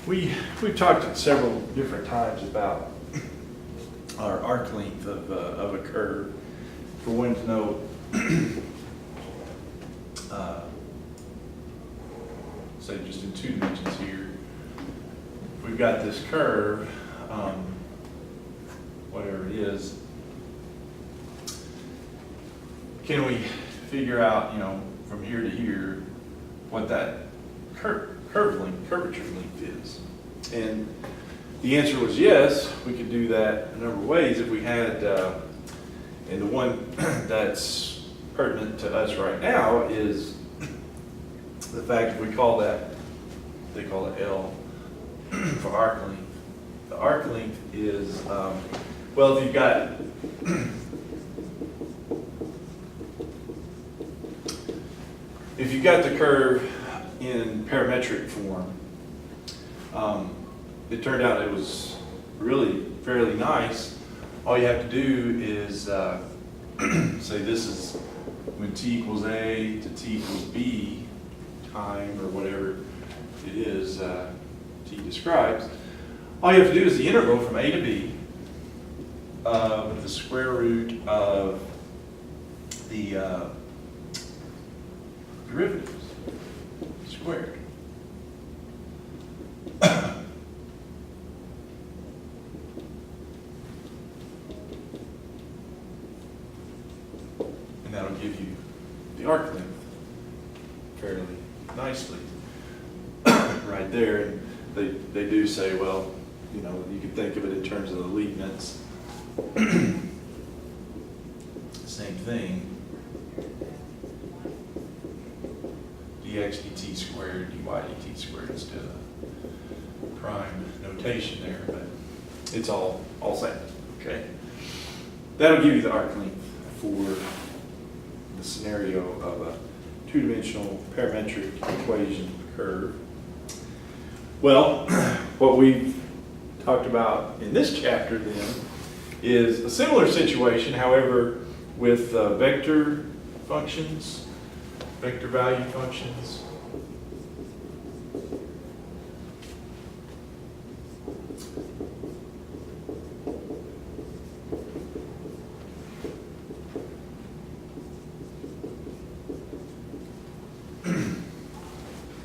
We've talked at several different times about our arc length of a curve. For one to know, say just in 2 dimensions here, we've got this curve, whatever it is, can we figure out, you know, from here to here, what that curvature length is? And the answer was yes, we could do that a number of ways if we had, and the one that's pertinent to us right now is the fact that we call that, they call it L for arc length. The arc length is, well, if you've got, if you've got the curve in parametric form, it turned out it was really fairly nice. All you have to do is say this is when t equals a to t equals b time or whatever it is t describes. All you have to do is the integral from a to b with the square root of the derivatives squared. And that'll give you the arc length fairly nicely right there. And they do say, well, you know, you could think of it in terms of the Leibniz. Same thing. Dx dt squared, dy dt squared instead of prime notation there, but it's all same, okay? That'll give you the arc length for the scenario of a 2-dimensional parametric equation curve. Well, what we've talked about in this chapter then is a similar situation, however, with vector functions, vector value functions.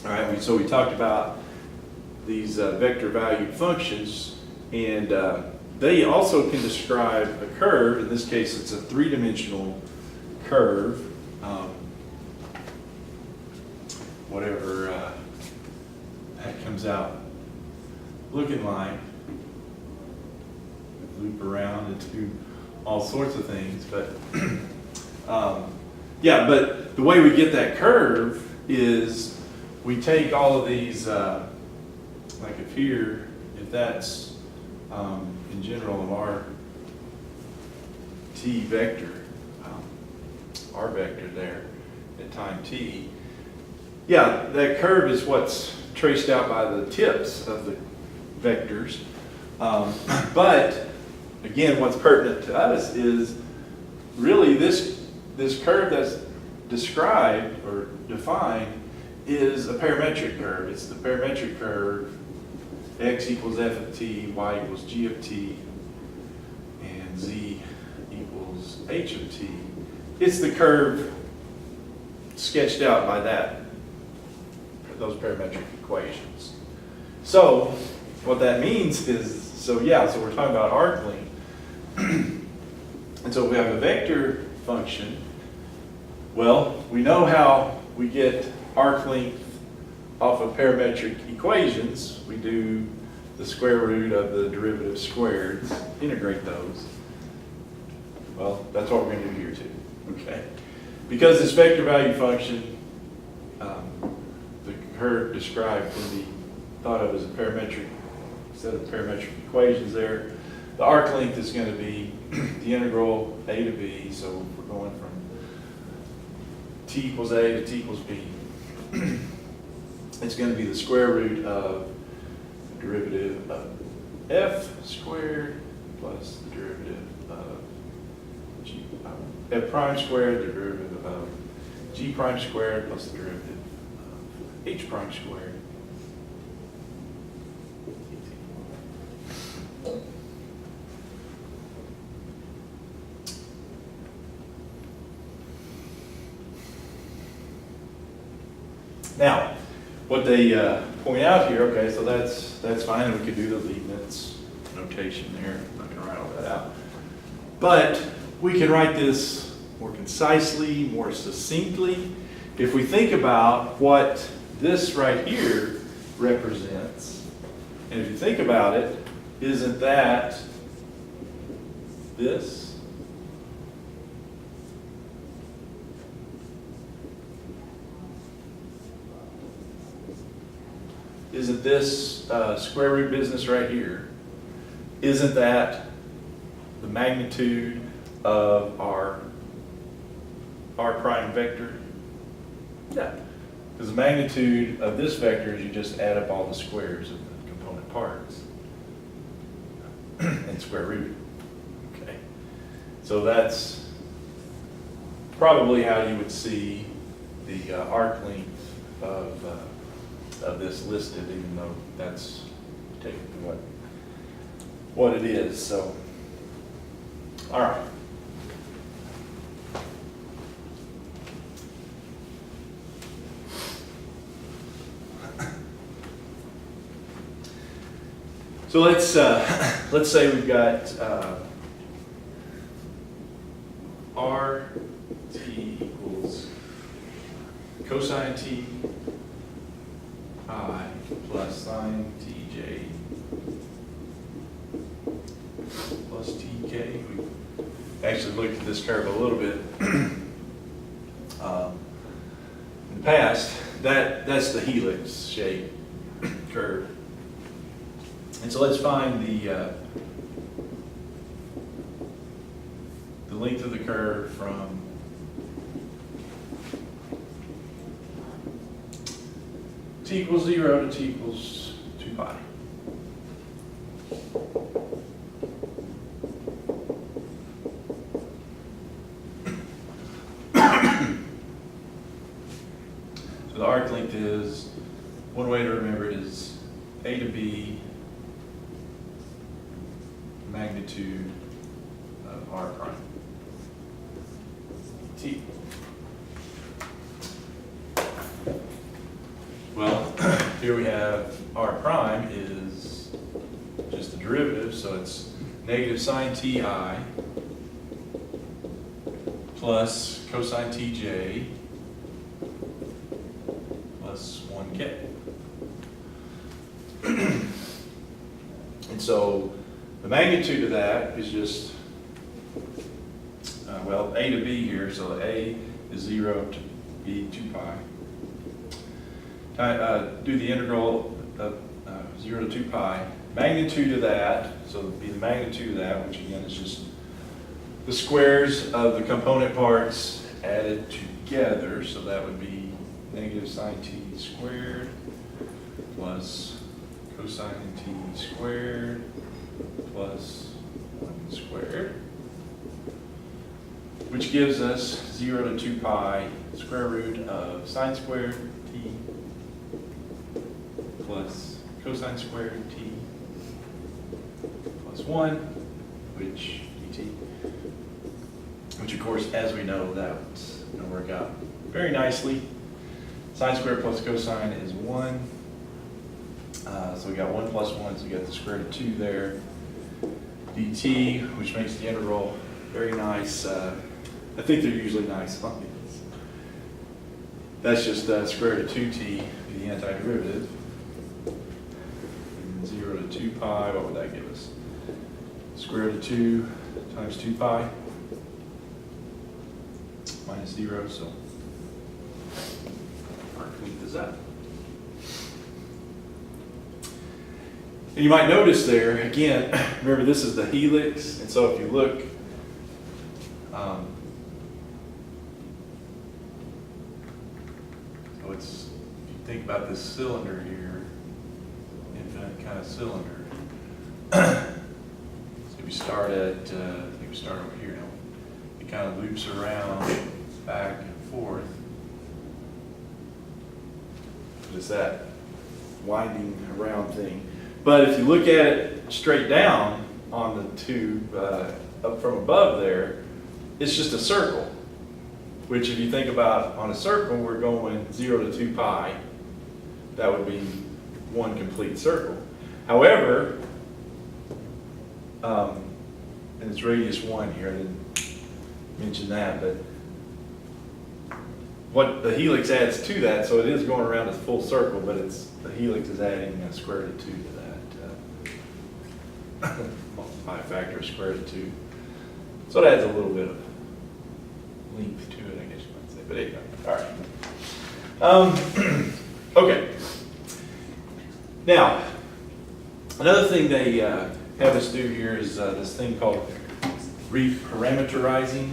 All right, so we talked about these vector valued functions, and they also can describe a curve. In this case, it's a 3-dimensional curve. Whatever that comes out looking like. Loop around and do all sorts of things, but yeah, but the way we get that curve is we take all of these, like if here, if that's in general of our t vector, our vector there at time t, yeah, that curve is what's traced out by the tips of the vectors. But again, what's pertinent to us is really this curve that's described or defined is a parametric curve. It's the parametric curve, x equals f of t, y equals g of t, and z equals h of t. It's the curve sketched out by those parametric equations. So what that means is, so we're talking about arc length. And so we have a vector function. Well, we know how we get arc length off of parametric equations. We do the square root of the derivative squared, integrate those. Well, that's what we're going to do here too, okay? Because this vector value function, the curve described can be thought of as a parametric set of parametric equations there. The arc length is going to be the integral a to b, so we're going from t equals a to t equals b. It's going to be the square root of the derivative of f squared plus the derivative of f prime squared, the derivative of g prime squared plus the derivative of h prime squared. Now, what they point out here, okay, so that's fine, and we could do the Leibniz notation there. I'm not going to write all that out. But we can write this more concisely, more succinctly. If we think about what this right here represents, and if you think about it, isn't that this? Isn't this square root business right here? Isn't that the magnitude of our prime vector? Yeah. Because the magnitude of this vector is you just add up all the squares of the component parts and square root. Okay. So that's probably how you would see the arc length of this listed, even though that's technically what it is. So, all right. So let's say we've got RT equals cosine T I plus sine Tj plus Tk. We actually looked at this curve a little bit in the past. That's the helix shape curve. And so let's find the length of the curve from t equals 0 to t equals 2 pi. So the arc length is, one way to remember it is A to B magnitude of r prime t. Well, here we have r prime is just the derivative, so it's negative sine ti plus cosine tj plus 1k. And so the magnitude of that is just, well, A to B here, so A is 0 to B 2 pi. Do the integral of 0 to 2 pi. Magnitude of that, so it would be the magnitude of that, which again is just the squares of the component parts added together, so that would be negative sine t squared plus cosine t squared plus 1 squared, which gives us 0 to 2 pi square root of sine squared t plus cosine squared t plus 1, which dt, which of course, as we know, that's going to work out very nicely. Sine squared plus cosine is 1. So we got 1 plus 1, so we got the square root of 2 there. dt, which makes the integral very nice. I think they're usually nice on these. That's just square root of 2t, the antiderivative. And 0 to 2 pi, what would that give us? Square root of 2 times 2 pi minus 0, so arc length is that. And you might notice there, again, remember this is the helix, and so if you look, so it's, if you think about this cylinder here, infinite kind of cylinder. So we start at, I think we start over here now. It kind of loops around back and forth. It's that winding around thing. But if you look at it straight down on the tube up from above there, it's just a circle. Which if you think about on a circle, we're going 0 to 2 pi. that would be one complete circle. However, and it's radius 1 here, I didn't mention that, but what the helix adds to that, so it is going around a full circle, but the helix is adding a square root of 2 to that. Multiply a factor of square root of 2. So it adds a little bit of length to it, I guess you might say. But anyway, all right. Okay. Now, another thing they have us do here is this thing called reparameterizing.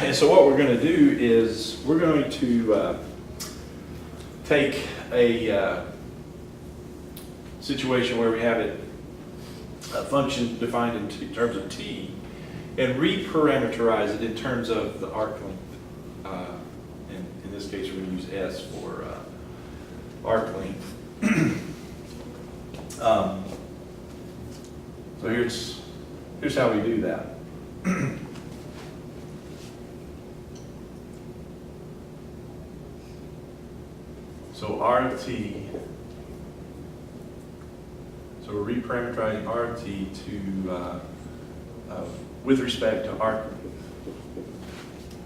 And so what we're going to do is we're going to take a situation where we have a function defined in terms of t and reparameterize it in terms of the arc length. In this case, we're going to use s for arc length. So here's how we do that. So R of t, so we're reparameterizing R of t to, with respect to arc length.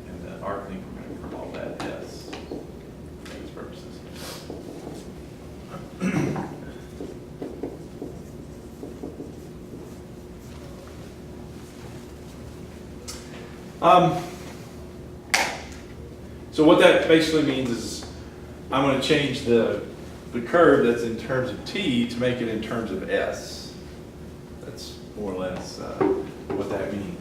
And the arc length, we're going to call that S for these purposes. So what that basically means is I'm going to change the curve that's in terms of t to make it in terms of s. That's more or less what that means.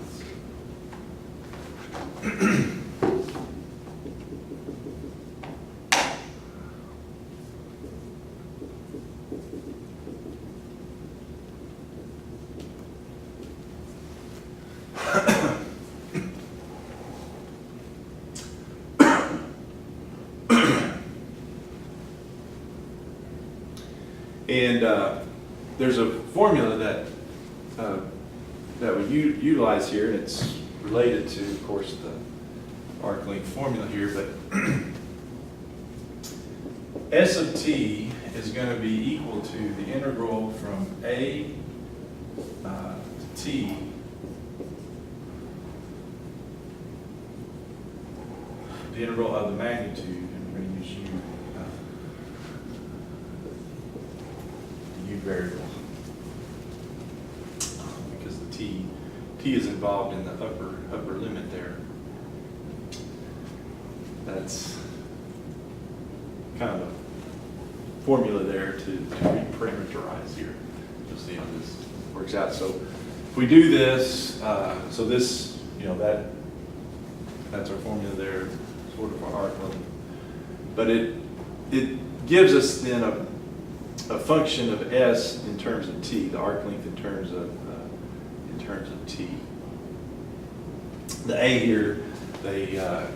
And there's a formula that we utilize here, and it's related to, of course, the arc length formula here. But S of t is going to be equal to the integral from a to t the integral of the magnitude, and we're going to use u. Variable, because the t is involved in the upper limit there. That's kind of a formula there to reparameterize here. You'll see how this works out. So if we do this, so this, that's our formula there, sort of our arc length. But it gives us then a function of s in terms of t, the arc length in terms of t. The a here, a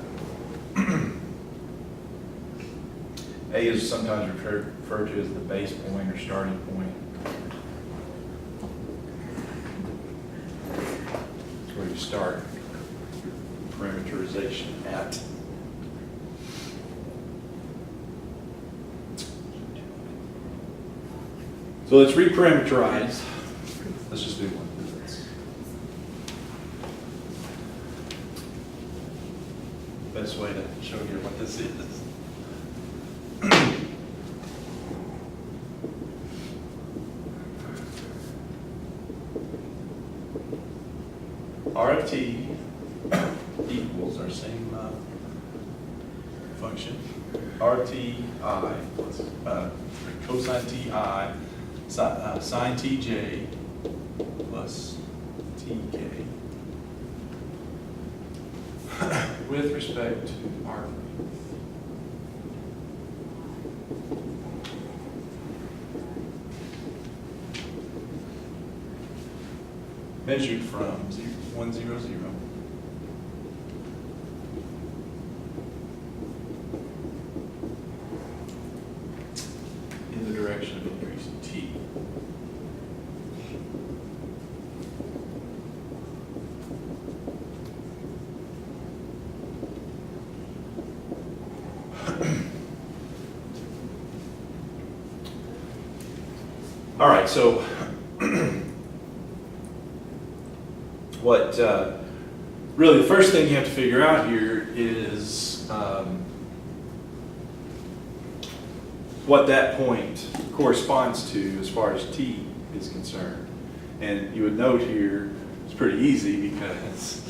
is sometimes referred to as the base point or starting point. That's where you start parameterization at. So let's reparameterize. Let's just do one. Best way to show you what this is. R of t equals our same function. R of t I plus cosine t I sine tj plus tk with respect to arc length. Measured from 1, 0, 0 to All right, so what really the first thing you have to figure out here is what that point corresponds to as far as t is concerned. And you would note here it's pretty easy because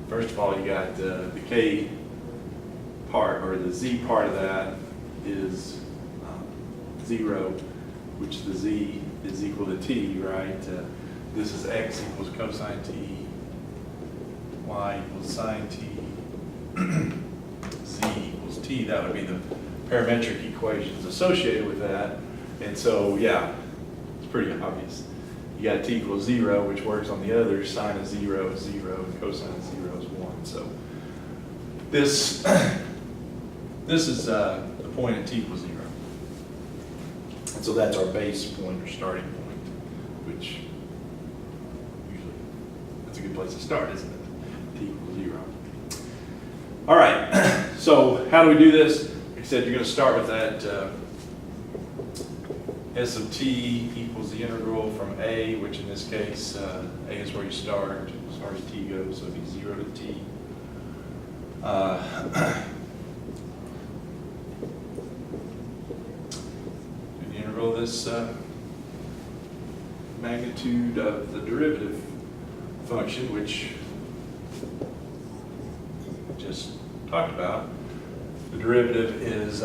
first of all you got the k part, or the z part of that is 0, which the z is equal to t, right? This is x equals cosine t, y equals sine t, z equals t. That would be the parametric equations associated with that. And so, yeah, it's pretty obvious. You got t equals 0, which works on the other. Sine of 0 is 0, and cosine of 0 is 1. So this is the point at t equals 0. And so that's our base point or starting point, which usually that's a good place to start, isn't it? T equals 0. All right, so how do we do this? Like I said, you're going to start with that s of t equals the integral from a, which in this case, a is where you start as far as t goes, so it'd be 0 to t. Integral this magnitude of the derivative function, which we just talked about. The derivative is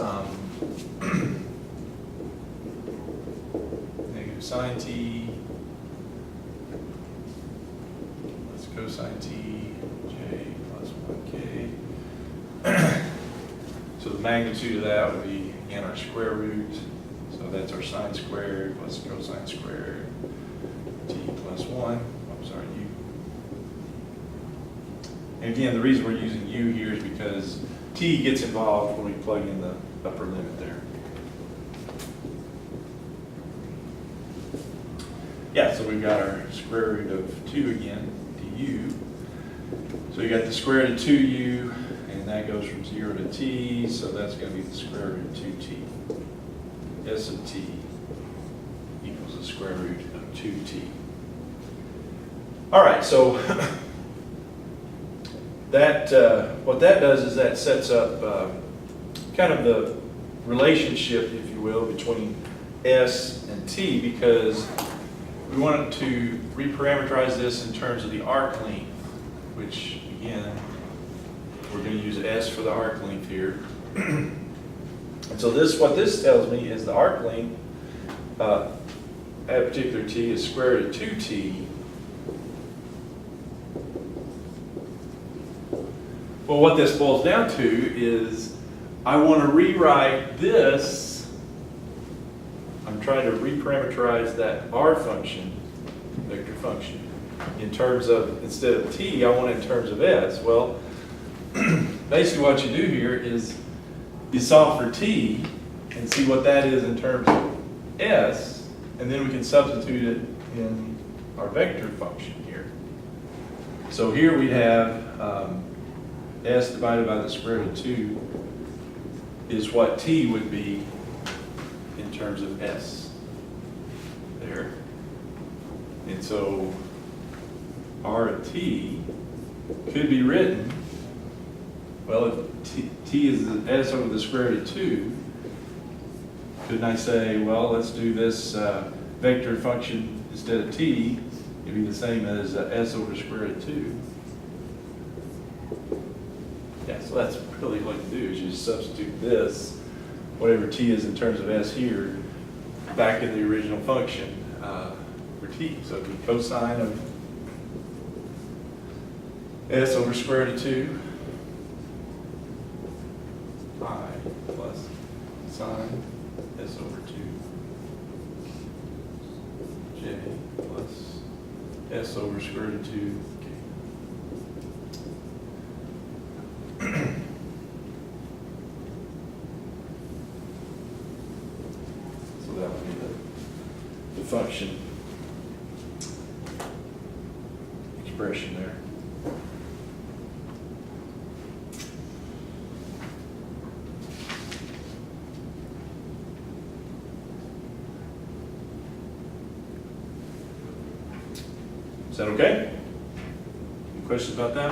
negative sine t plus cosine t j plus 1k. So the magnitude of that would be, again, our square root. So that's our sine squared plus cosine squared t plus 1. I'm sorry, u. And again, the reason we're using u here is because t gets involved when we plug in the upper limit there. Yeah, so we've got our square root of 2 again, du. So you got the square root of 2u, and that goes from 0 to t, so that's going to be the square root of 2t. S of t equals the square root of 2t. All right, so that what that does is that sets up kind of the relationship, if you will, between s and t, because we wanted to reparameterize this in terms of the arc length, which again, we're going to use s for the arc length here. And so what this tells me is the arc length at a particular t is square root of 2t. Well, what this boils down to is I want to rewrite this. I'm trying to reparameterize that r function, vector function, in terms of, instead of t, I want it in terms of s. Well, basically what you do here is you solve for t and see what that is in terms of s, and then we can substitute it in our vector function here. So here we have s divided by the square root of 2 is what t would be in terms of s there. And so r of t could be written, well, if t is s over the square root of 2, couldn't I say, well, let's do this vector function instead of t, it'd be the same as s over square root of 2. Yeah, so that's really what you do, is you just substitute this, whatever t is in terms of s here, back in the original function for t. So it'd be cosine of s over square root of 2 I plus sine s over 2 j plus s over square root of 2 k. So that would be the function expression there. Is that okay? Any questions about that?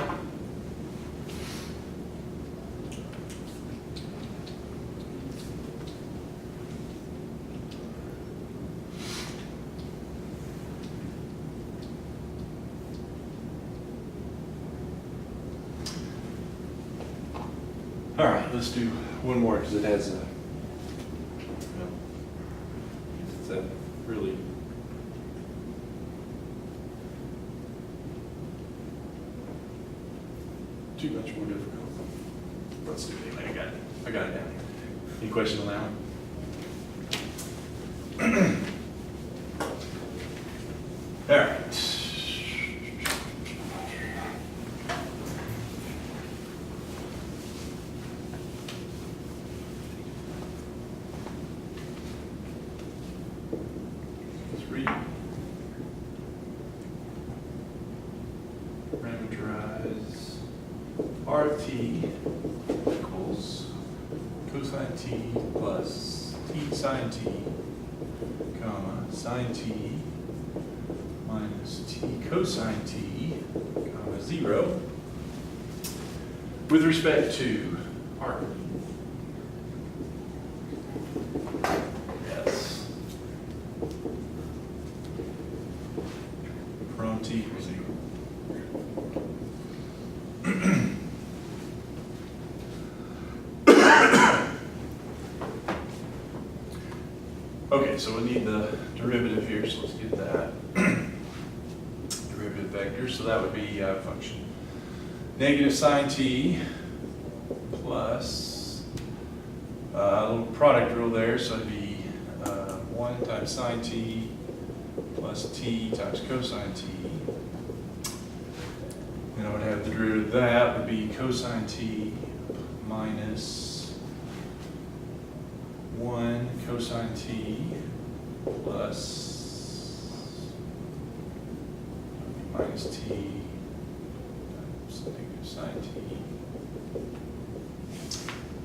All right, let's do one more because it has a, it's a really too much more difficult. Let's do it anyway. I got it down here. Any questions on that one? All right. Let's read. Parameterize RT equals cosine T plus T sine T, comma, sine T minus T cosine T, comma, 0, with respect to R. Yes. From T equals 0. Okay, so we need the derivative here, so let's get that. Derivative vector, so that would be function negative sine T plus a little product rule there, so it'd be 1 times sine T plus T times cosine T. And I would have the derivative of that would be cosine T minus 1 cosine T plus minus T times negative sine T,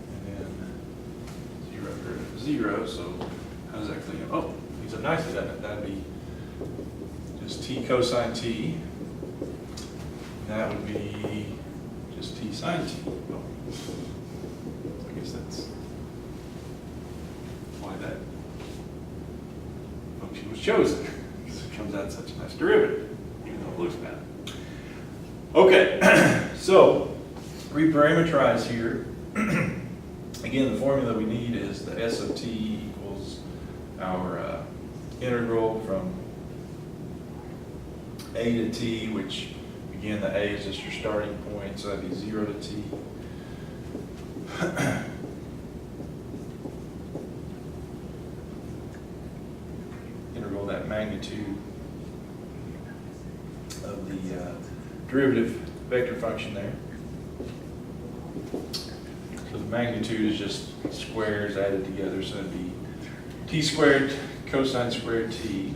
and then 0 derivative of 0, so how does that clean up? Oh, cleans up nicely, doesn't it? That'd be just T cosine T, and that would be just T sine T. Oh. So I guess that's why that function was chosen, because it comes out such a nice derivative, even though it looks bad. Okay, so reparameterize here. Again, the formula we need is the S of T equals our integral from A to T, which again, the A is just your starting point, so that'd be 0 to T. Integral that magnitude of the derivative vector function there. So the magnitude is just squares added together, so it'd be T squared cosine squared T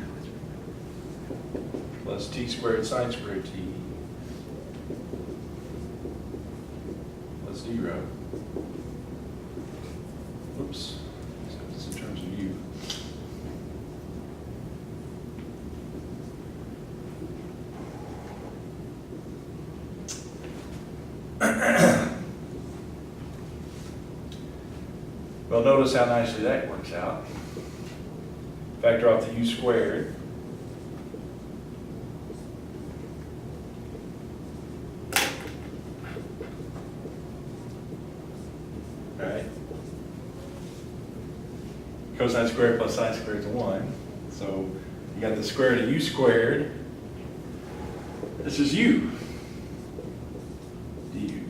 plus T squared sine squared T plus 0. Oops, except it's in terms of U. Well, notice how nicely that works out. Factor off the U squared. All right. Cosine squared plus sine squared is 1. So you got the square root of U squared. This is U. Du.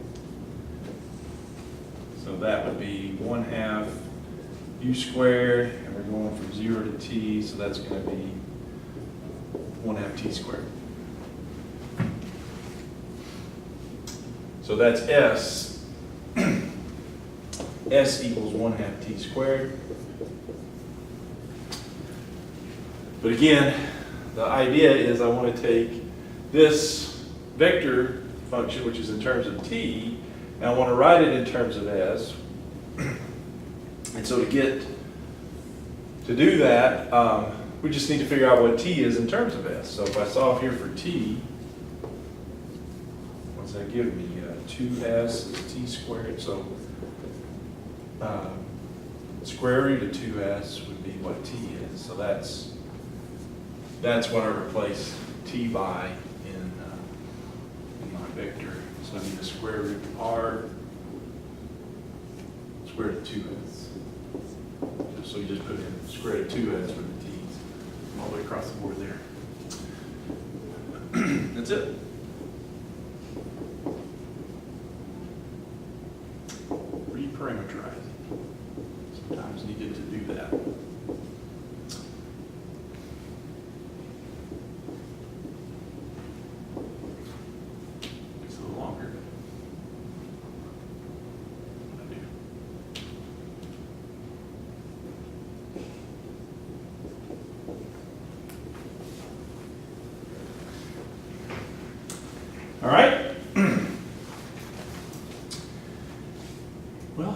So that would be 1/2 U squared, and we're going from 0 to T, so that's going to be 1/2 T squared. So that's S. S equals 1/2 T squared. But again, the idea is I want to take this vector function, which is in terms of T, and I want to write it in terms of S. And so to do that, we just need to figure out what t is in terms of s. So if I solve here for t, what's that give me? 2s is t squared, so square root of 2s would be what t is. So that's what I replace t by in my vector. So I need a square root of r square root of 2s. So you just put in square root of 2s for the t's all the way across the board there. That's it. Reparameterizing. Sometimes needed to do that.